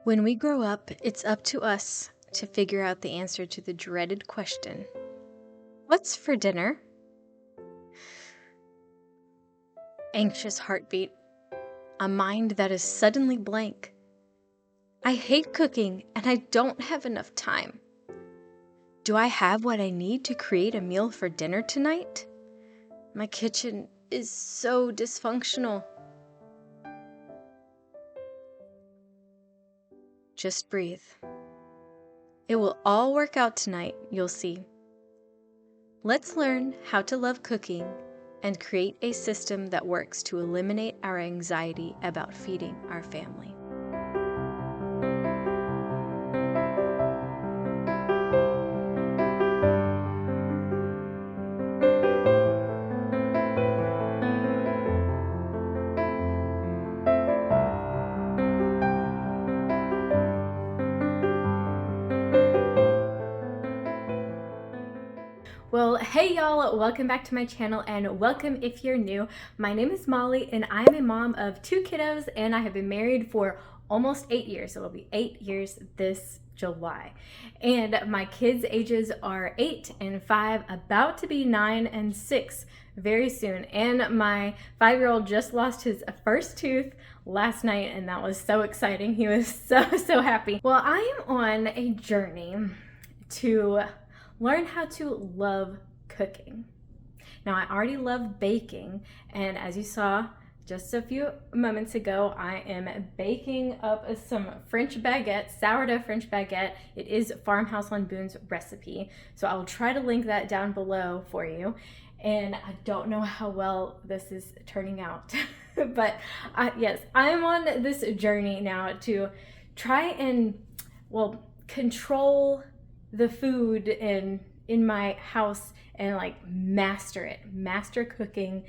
When we grow up, it's up to us to figure out the answer to the dreaded question, what's for dinner? Anxious heartbeat, a mind that is suddenly blank. I hate cooking and I don't have enough time. Do I have what I need to create a meal for dinner tonight? My kitchen is so dysfunctional. Just breathe. It will all work out tonight, you'll see. Let's learn how to love cooking and create a system that works to eliminate our anxiety about feeding our family. Well, hey y'all, welcome back to my channel and welcome if you're new. My name is Molly and I'm a mom of 2 kiddos and I have been married for almost 8 years. So it'll be 8 years this July. And my kids' ages are 8 and 5, about to be 9 and 6 very soon. And my 5-year-old just lost his first tooth last night and that was so exciting. He was so happy. Well, I am on a journey to learn how to love cooking. Now, I already love baking, and as you saw just a few moments ago, I am baking up some French baguette, sourdough French baguette. It is Farmhouse on Boone's recipe, so I will try to link that down below for you. And I don't know how well this is turning out, but yes, I'm on this journey now to try and, well, control the food in my house and like master cooking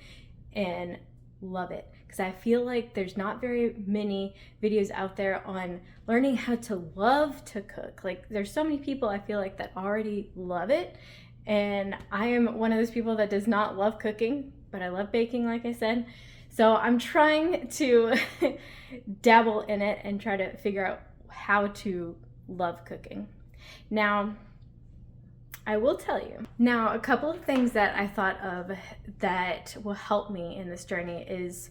and love it, because I feel like there's not very many videos out there on learning how to love to cook. Like, there's so many people I feel like that already love it, and I am one of those people that does not love cooking, but I love baking, like I said. So I'm trying to dabble in it and try to figure out how to love cooking. Now, I will tell you. Now, a couple of things that I thought of that will help me in this journey is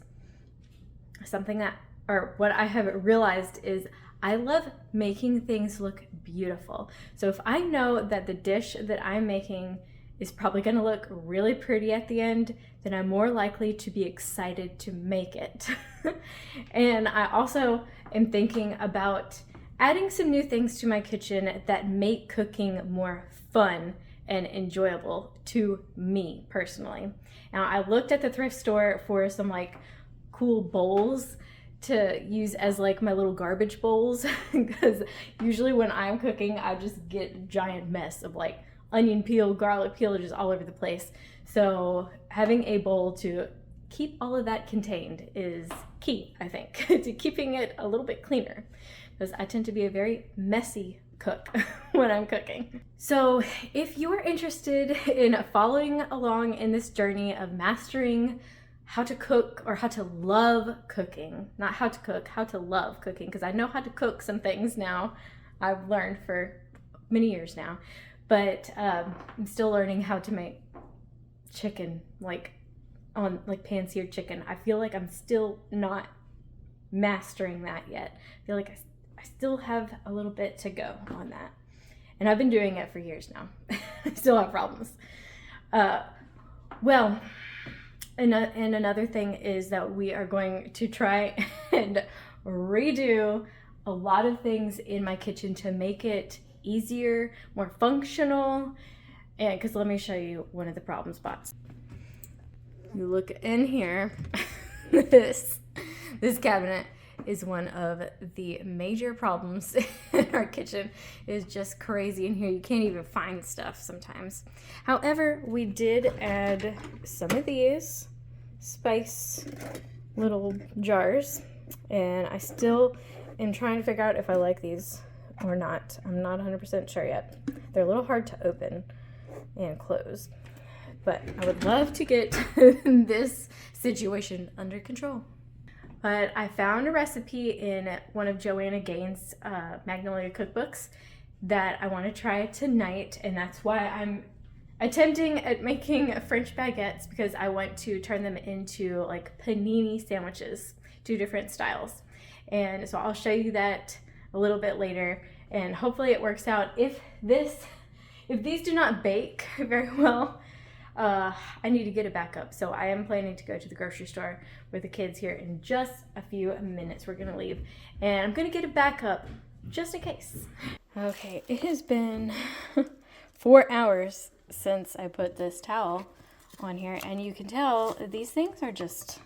something that, or what I have realized is I love making things look beautiful. So if I know that the dish that I'm making is probably gonna look really pretty at the end, then I'm more likely to be excited to make it. And I also am thinking about adding some new things to my kitchen that make cooking more fun and enjoyable to me personally. Now, I looked at the thrift store for some like cool bowls to use as like my little garbage bowls, because usually when I'm cooking, I just get a giant mess of like onion peel, garlic peel, just all over the place. So having a bowl to keep all of that contained is key, I think, to keeping it a little bit cleaner, because I tend to be a very messy cook when I'm cooking. So if you're interested in following along in this journey of mastering how to cook, or how to love cooking, not how to cook, how to love cooking, because I know how to cook some things now. I've learned for many years now, but I'm still learning how to make chicken, like pan-seared chicken. I feel like I'm still not mastering that yet. I feel like I still have a little bit to go on that. And I've been doing it for years now. I still have problems. Well, and another thing is that we are going to try and redo a lot of things in my kitchen to make it easier, more functional. And because let me show you one of the problem spots. You look in here, this cabinet is one of the major problems in our kitchen. It's just crazy in here. You can't even find stuff sometimes. However, we did add some of these spice little jars, and I still am trying to figure out if I like these or not. I'm not 100% sure yet. They're a little hard to open and close, but I would love to get this situation under control. But I found a recipe in one of Joanna Gaines' Magnolia cookbooks that I want to try tonight, and that's why I'm attempting at making French baguettes, because I want to turn them into like panini sandwiches, 2 different styles. And so I'll show you that a little bit later, and hopefully it works out. If these do not bake very well, I need to get it back up. So I am planning to go to the grocery store with the kids here in just a few minutes. We're gonna leave, and I'm gonna get it back up just in case. Okay, it has been 4 hours since I put this towel on here, and you can tell these things are just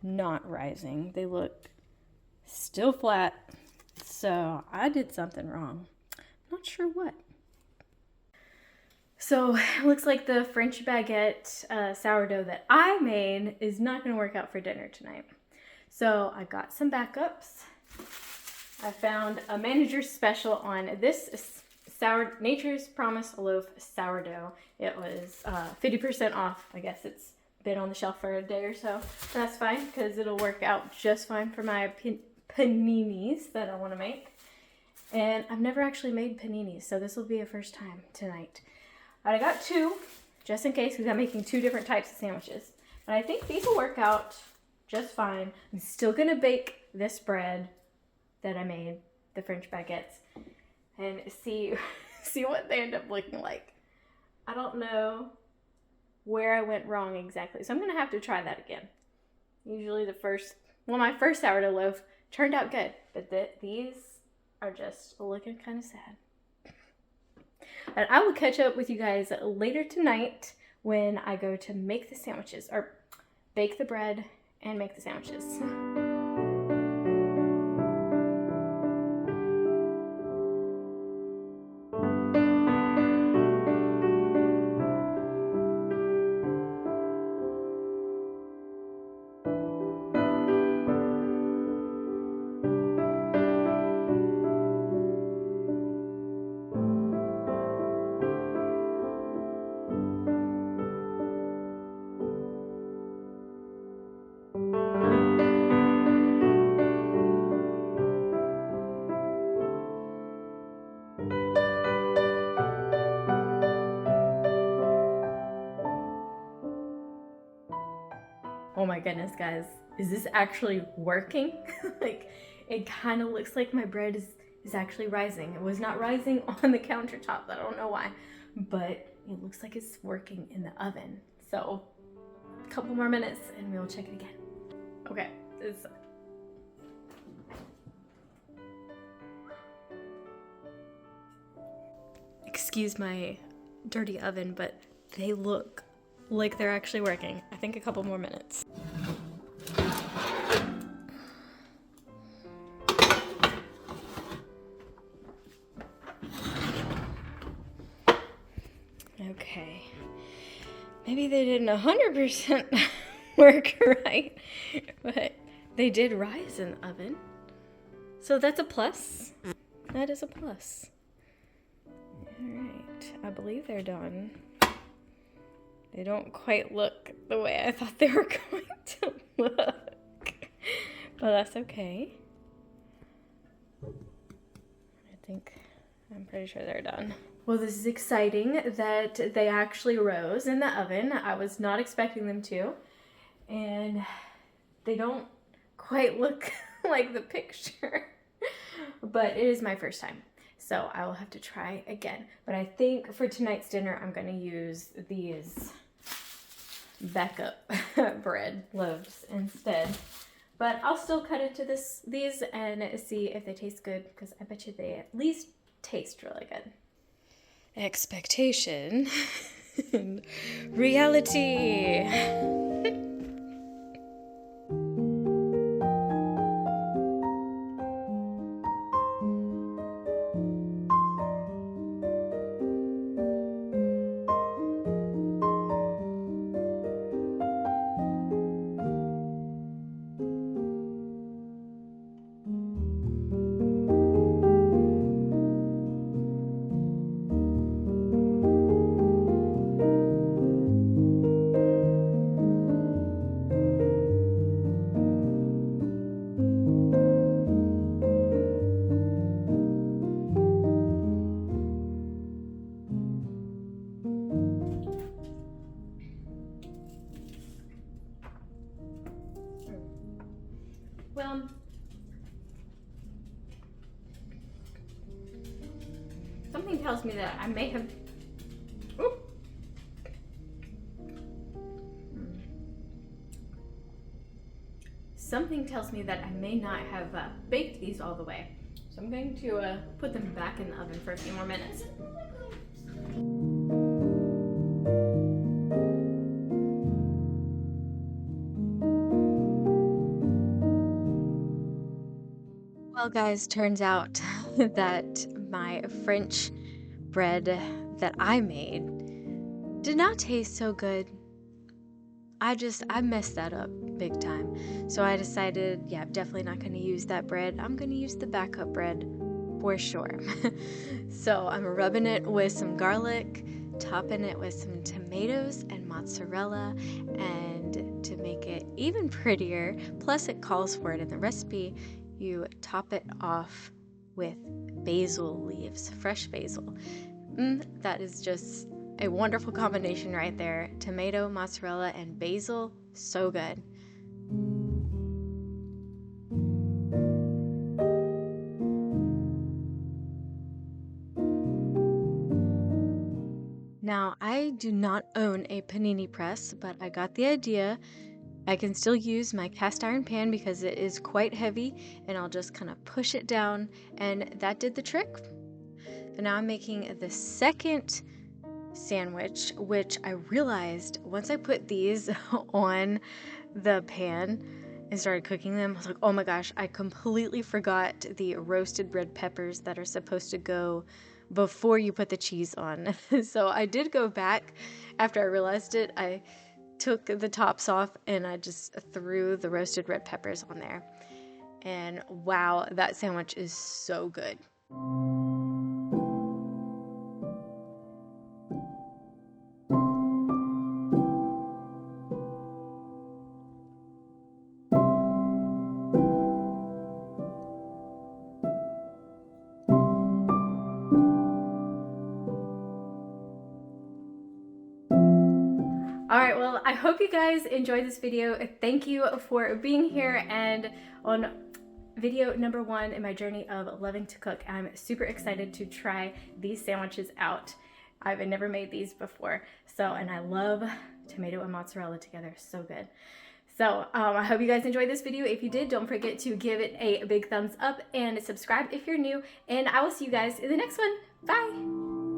not rising. They look still flat, so I did something wrong. Not sure what. So it looks like the French baguette sourdough that I made is not going to work out for dinner tonight. So I got some backups. I found a manager's special on this Nature's Promise loaf sourdough. It was 50% off. I guess it's been on the shelf for a day or so. That's fine, because it'll work out just fine for my paninis that I want to make. And I've never actually made paninis, so this will be a first time tonight. I got 2, just in case, because I'm making 2 different types of sandwiches. But I think these will work out just fine. I'm still going to bake this bread that I made, the French baguettes, and see what they end up looking like. I don't know where I went wrong exactly, so I'm going to have to try that again. Usually my first sourdough loaf turned out good, but these are just looking kind of sad. And I will catch up with you guys later tonight when I go to make the sandwiches, or bake the bread and make the sandwiches. Oh my goodness, guys, is this actually working? Like, it kind of looks like my bread is actually rising. It was not rising on the countertop. I don't know why, but it looks like it's working in the oven. So a couple more minutes and we'll check it again. Okay, excuse my dirty oven, but they look like they're actually working. I think a couple more minutes. Okay. Maybe they didn't 100% work right, but they did rise in the oven. So that's a plus. That is a plus. All right, I believe they're done. They don't quite look the way I thought they were going to look, but that's okay. I'm pretty sure they're done. Well, this is exciting that they actually rose in the oven. I was not expecting them to, and they don't quite look like the picture, but it is my first time, so I will have to try again. But I think for tonight's dinner, I'm going to use these backup bread loaves instead. But I'll still cut into these and see if they taste good, because I bet you they at least taste really good. Expectation and reality. tells me that I may have, ooh. Something tells me that I may not have baked these all the way. So I'm going to put them back in the oven for a few more minutes. Well guys, turns out that my French bread that I made did not taste so good. I messed that up big time. So I decided, yeah, I'm definitely not going to use that bread. I'm going to use the backup bread for sure. So I'm rubbing it with some garlic, topping it with some tomatoes and mozzarella, and to make it even prettier, plus it calls for it in the recipe, you top it off with basil leaves, fresh basil. That is just a wonderful combination right there. Tomato, mozzarella, and basil, so good. Now, I do not own a panini press, but I got the idea. I can still use my cast iron pan because it is quite heavy, and I'll just kind of push it down, and that did the trick. And now I'm making the second sandwich, which I realized once I put these on the pan and started cooking them, I was like, oh my gosh, I completely forgot the roasted red peppers that are supposed to go before you put the cheese on. So I did go back after I realized it. I took the tops off and I just threw the roasted red peppers on there. And wow, that sandwich is so good. Alright, well, I hope you guys enjoyed this video. Thank you for being here and on video number 1 in my journey of loving to cook. I'm super excited to try these sandwiches out. I've never made these before, and I love tomato and mozzarella together, so good. So I hope you guys enjoyed this video. If you did, don't forget to give it a big thumbs up and subscribe if you're new, and I will see you guys in the next one. Bye!